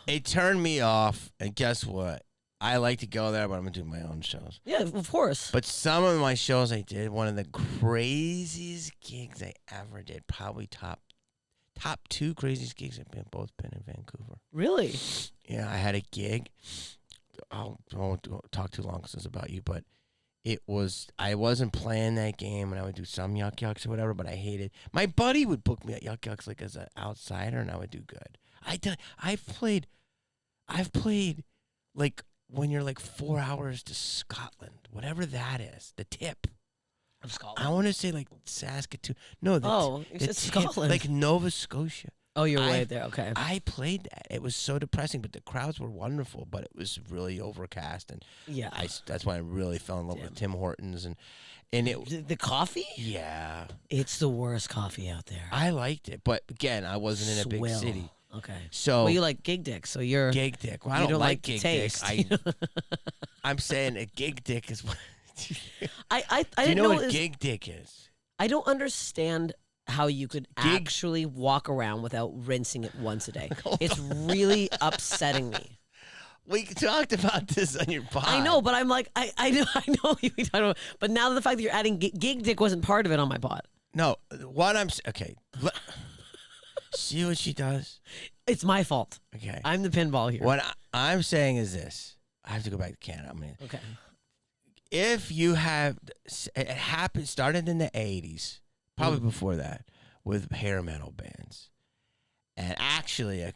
It turned me off, and guess what? I like to go there, but I'm gonna do my own shows. Yeah, of course. But some of my shows I did, one of the craziest gigs I ever did, probably top two craziest gigs I've both been in Vancouver. Really? Yeah, I had a gig. I won't talk too long because it's about you, but I wasn't playing that game, and I would do some Yuck Yucks or whatever, but I hated. My buddy would book me at Yuck Yucks like as an outsider, and I would do good. I've played like when you're like 4 hours to Scotland, whatever that is, the tip. Of Scotland? I want to say like Saskatoon. No, you said tip, Scotland. like Nova Scotia. Oh, you're right there. Okay. I played that. It was so depressing, but the crowds were wonderful. But it was really overcast, and yeah, that's why I really fell in love with Tim Hortons and it. The coffee? Yeah, it's the worst coffee out there. I liked it, but again, I wasn't in a big city. Okay. So well, you like gig dick, so you're gig dick. Well, I don't like gig dick. I'm saying a gig dick is what. I Do you know what gig dick is? I don't understand how you could actually walk around without rinsing it once a day. It's really upsetting me. We talked about this on your pod. I know, but I'm like, I know. But now the fact that you're adding gig dick wasn't part of it on my pod. No, what I'm okay. See what she does? It's my fault. Okay. I'm the pinball here. What I'm saying is this. I have to go back to Canada. Okay. If you have, it happened, started in the 80s, probably before that, with hair metal bands. And actually, a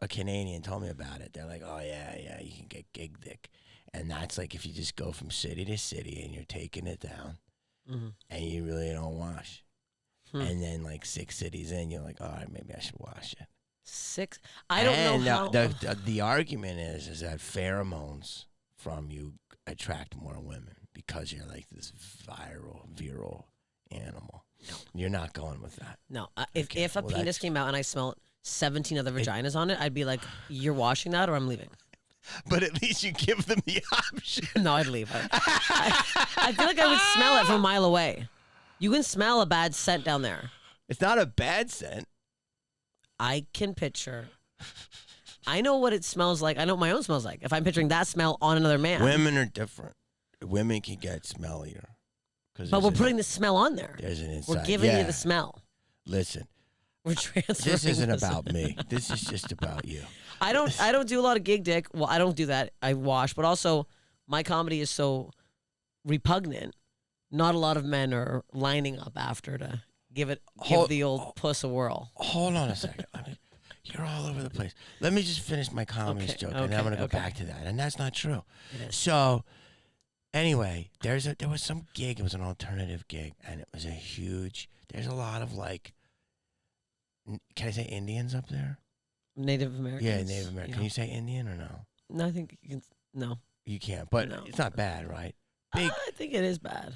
Canadian told me about it. They're like, oh, yeah, you can get gig dick. And that's like if you just go from city to city and you're taking it down and you really don't wash. And then like 6 cities in, you're like, all right, maybe I should wash it. 6? I don't know how. The argument is that pheromones from you attract more women because you're like this virile animal. No. You're not going with that. No. If a penis came out and I smelled 17 other vaginas on it, I'd be like, you're washing that or I'm leaving. But at least you give them the option. No, I'd leave. I feel like I would smell it from a mile away. You can smell a bad scent down there. It's not a bad scent. I can picture. I know what it smells like. I know what my own smells like. If I'm picturing that smell on another man. Women are different. Women can get smellier. But we're putting the smell on there. There's an inside. We're giving you the smell. Listen. We're transferring. This isn't about me. This is just about you. I don't do a lot of gig dick. Well, I don't do that. I wash. But also, my comedy is so repugnant. Not a lot of men are lining up after to give the old puss a whirl. Hold on a second. You're all over the place. Let me just finish my comedy joke, and then I'm going to go back to that. And that's not true. So, anyway, there was some gig. It was an alternative gig, and it was a huge. There's a lot of like. Can I say Indians up there? Native Americans. Yeah, Native American. Can you say Indian or no? No, I think you can. No, you can't. But it's not bad, right? I think it is bad.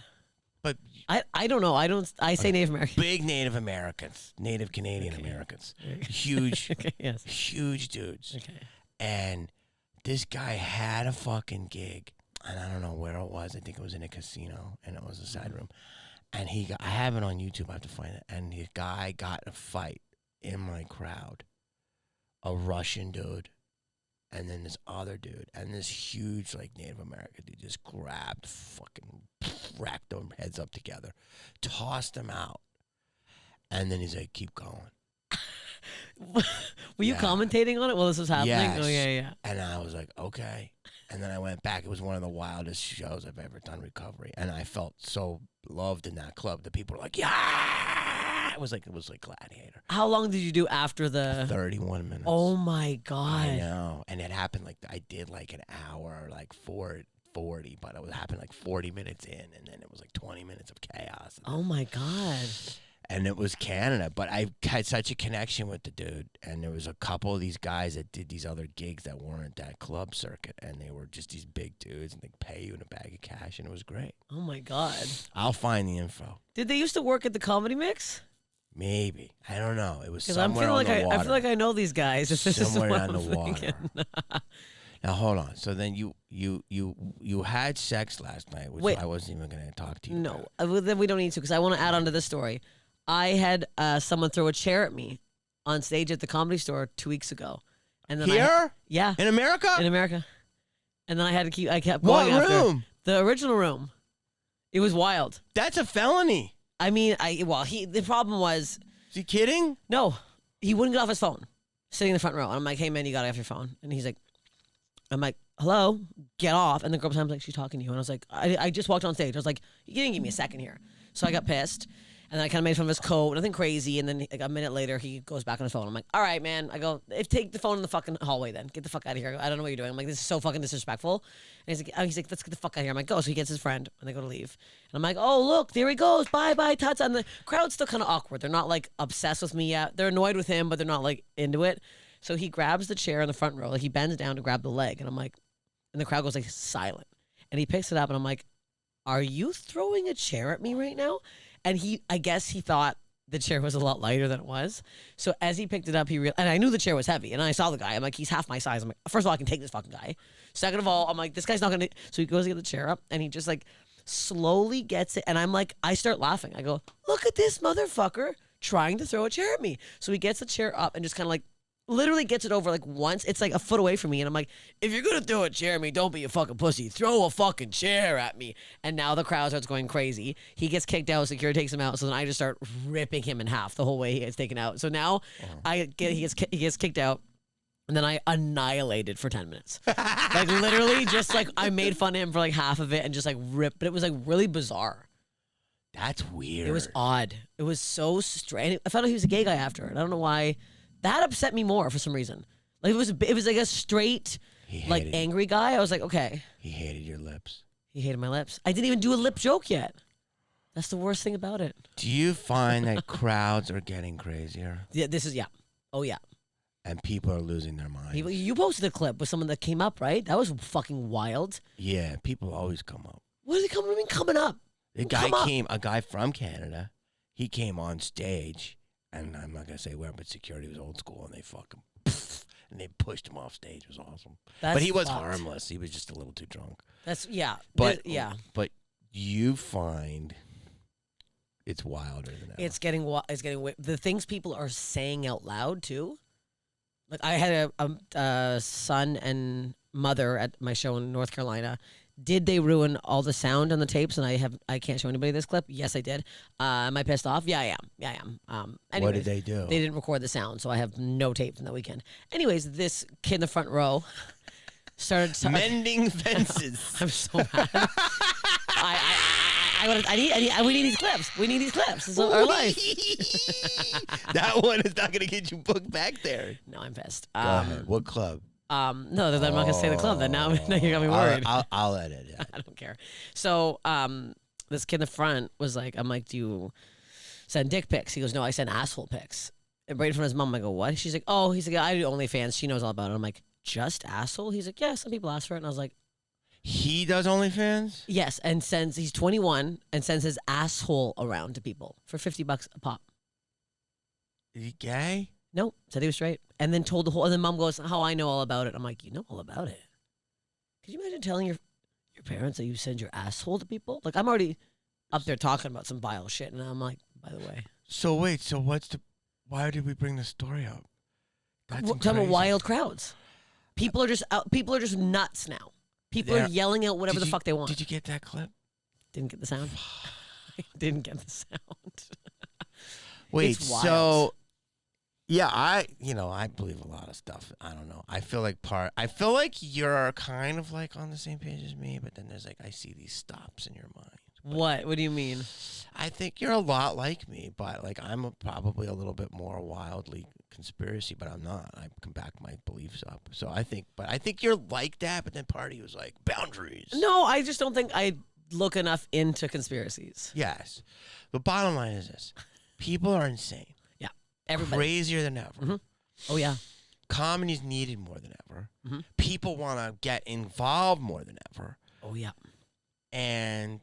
But I don't know. I say Native American. Big Native Americans, Native Canadian Americans, huge, huge dudes. Okay. And this guy had a fucking gig, and I don't know where it was. I think it was in a casino, and it was a side room. And I have it on YouTube. I have to find it. And the guy got in a fight in my crowd, a Russian dude, and then this other dude, and this huge like Native American dude just grabbed, fucking racked their heads up together, tossed them out, and then he's like, "Keep going." Were you commentating on it while this was happening? Yes. Oh yeah. And I was like, okay. And then I went back. It was one of the wildest shows I've ever done, Recovery, and I felt so loved in that club. The people were like, "Yeah!" It was like Gladiator. How long did you do after the 31 minutes. Oh my God. I know. And it happened like I did like an hour, like 40, but it happened like 40 minutes in, and then it was like 20 minutes of chaos. Oh my God. And it was Canada, but I had such a connection with the dude, and there was a couple of these guys that did these other gigs that weren't that club circuit, and they were just these big dudes, and they'd pay you in a bag of cash, and it was great. Oh my God. I'll find the info. Did they used to work at the Comedy Mix? Maybe. I don't know. It was somewhere on the water. I feel like I know these guys. Somewhere on the water. Now hold on. So then you had sex last night, which I wasn't even going to talk to you No, about. Then we don't need to, because I want to add on to this story. I had someone throw a chair at me on stage at the Comedy Store 2 weeks ago, And then Here? Yeah. In America? In America. And then I kept going What after. room? The original room. It was wild. That's a felony. I mean, the problem was. Is he kidding? No, he wouldn't get off his phone, sitting in the front row. And I'm like, hey man, you got to get off your phone. And he's like, I'm like, hello, get off. And the girl behind me was like, she's talking to you. And I was like, I just walked on stage. I was like, you didn't give me a second here. So I got pissed. And then I kind of made fun of his coat, nothing crazy. And then like a minute later, he goes back on his phone. I'm like, all right, man. I go, take the phone in the fucking hallway then. Get the fuck out of here. I don't know what you're doing. I'm like, this is so fucking disrespectful. And he's like, let's get the fuck out of here. I'm like, go. So he gets his friend, and they go to leave. And I'm like, oh, look, there he goes. Bye, Tots. And the crowd's still kind of awkward. They're not like obsessed with me yet. They're annoyed with him, but they're not like into it. So he grabs the chair in the front row. Like he bends down to grab the leg. And I'm like, and the crowd goes like silent. And he picks it up, and I'm like, are you throwing a chair at me right now? And I guess he thought the chair was a lot lighter than it was. So as he picked it up, and I knew the chair was heavy. And I saw the guy. I'm like, he's half my size. I'm like, first of all, I can take this fucking guy. Second of all, I'm like, this guy's not going to. So he goes to get the chair up, and he just like slowly gets it. And I'm like, I start laughing. I go, look at this motherfucker trying to throw a chair at me. So he gets the chair up and just kind of like, literally gets it over like once. It's like a foot away from me. And I'm like, if you're going to throw a chair at me, don't be a fucking pussy. Throw a fucking chair at me. And now the crowd starts going crazy. He gets kicked out. Security takes him out. So then I just start ripping him in half the whole way he gets taken out. So now he gets kicked out. And then I annihilated for 10 minutes. Like literally just like I made fun of him for like half of it and just like ripped. But it was like really bizarre. That's weird. It was odd. It was so strange. I found out he was a gay guy after. And I don't know why. That upset me more for some reason. Like it was like a straight, like angry guy. I was like, okay. He hated your lips. He hated my lips. I didn't even do a lip joke yet. That's the worst thing about it. Do you find that crowds are getting crazier? Yeah, yeah. Oh yeah. And people are losing their minds. You posted a clip with someone that came up, right? That was fucking wild. Yeah, people always come up. What are they coming up? A guy from Canada. He came on stage. And I'm not going to say where, but security was old school, and they fucking, and they pushed him off stage. It was awesome. But he was harmless. He was just a little too drunk. But you find it's wilder than ever. It's getting the things people are saying out loud, too. Like, I had a son and mother at my show in North Carolina. Did they ruin all the sound on the tapes and I can't show anybody this clip? Yes, I did. Am I pissed off? Yeah, I am. Anyways, what did they do? They didn't record the sound, so I have no tape from that weekend. Anyways, this kid in the front row started mending fences. I'm so mad. We need these clips. We need these clips. This is our life. That one is not going to get you booked back there. No, I'm pissed. Go ahead. What club? No, I'm not gonna say the club. Then now you got me worried. I'll edit it. I don't care. So, this kid in the front was like, I'm like, do you send dick pics? He goes, no, I send asshole pics. And right in front of his mom, I go, what? She's like, oh, he's like, I do OnlyFans. She knows all about it. I'm like, just asshole? He's like, yeah, some people ask for it. And I was like, he does OnlyFans? Yes, and he's 21 and sends his asshole around to people for $50 a pop. Is he gay? No, said he was straight. And then told and then mom goes, how I know all about it. I'm like, you know all about it. Could you imagine telling your parents that you send your asshole to people? Like, I'm already up there talking about some vile shit, and I'm like, by the way. So wait, why did we bring this story up? That's talking about wild crowds. People are just nuts now. People are yelling out whatever the fuck they want. Did you get that clip? Didn't get the sound. I didn't get the sound. Wait, so... Yeah, I believe a lot of stuff. I don't know. I feel like you're kind of like on the same page as me, but then there's like, I see these stops in your mind. What? What do you mean? I think you're a lot like me, but like I'm probably a little bit more wildly conspiracy, but I'm not. I can back my beliefs up. So I think you're like that, but then part of you was like, boundaries. No, I just don't think I look enough into conspiracies. Yes. The bottom line is this. People are insane. Everybody. Crazier than ever. Mm-hmm. Oh, yeah. Comedy's needed more than ever. Mm-hmm. People want to get involved more than ever. Oh, yeah. And,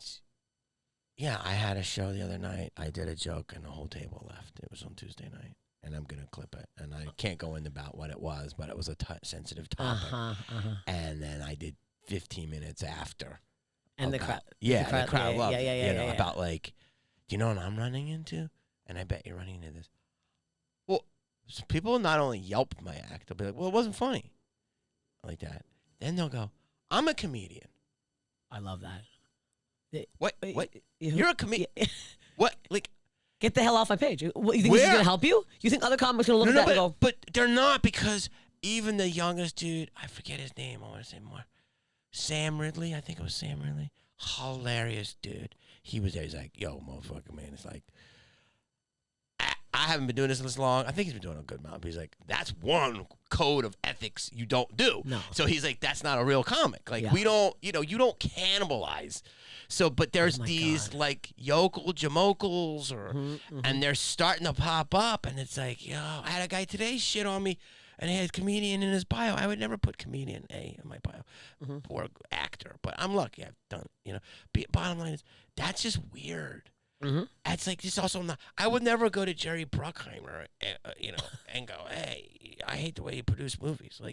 yeah, I had a show the other night. I did a joke and the whole table left. It was on Tuesday night. And I'm going to clip it. And I can't go into about what it was, but it was a sensitive topic. And then I did 15 minutes after. And the crowd. Yeah, the crowd loved it. Yeah. About like, do you know what I'm running into? And I bet you're running into this. So people will not only Yelp my act, they'll be like, well, it wasn't funny. Like that. Then they'll go, I'm a comedian. I love that. What? You're a comedian? What? Like, get the hell off my page. What, you think where? this is going to help you? You think other comics are going to look at that and go... But they're not, because even the youngest dude, I forget his name, I want to say more. Sam Ridley, I think it was Sam Ridley. Hilarious dude. He was there. He's like, yo, motherfucker, man. It's like, I haven't been doing this long. I think he's been doing a good amount. But he's like, that's one code of ethics you don't do. No. So he's like, that's not a real comic. Like, we don't, you don't cannibalize. So, but there's these like yokel jamokels, and they're starting to pop up, and it's like, yo, I had a guy today shit on me, and he had comedian in his bio. I would never put comedian A in my bio, or actor, but I'm lucky I've done it. Bottom line is, that's just weird. It's like, just also not. I would never go to Jerry Bruckheimer, and go, hey, I hate the way you produce movies. Like,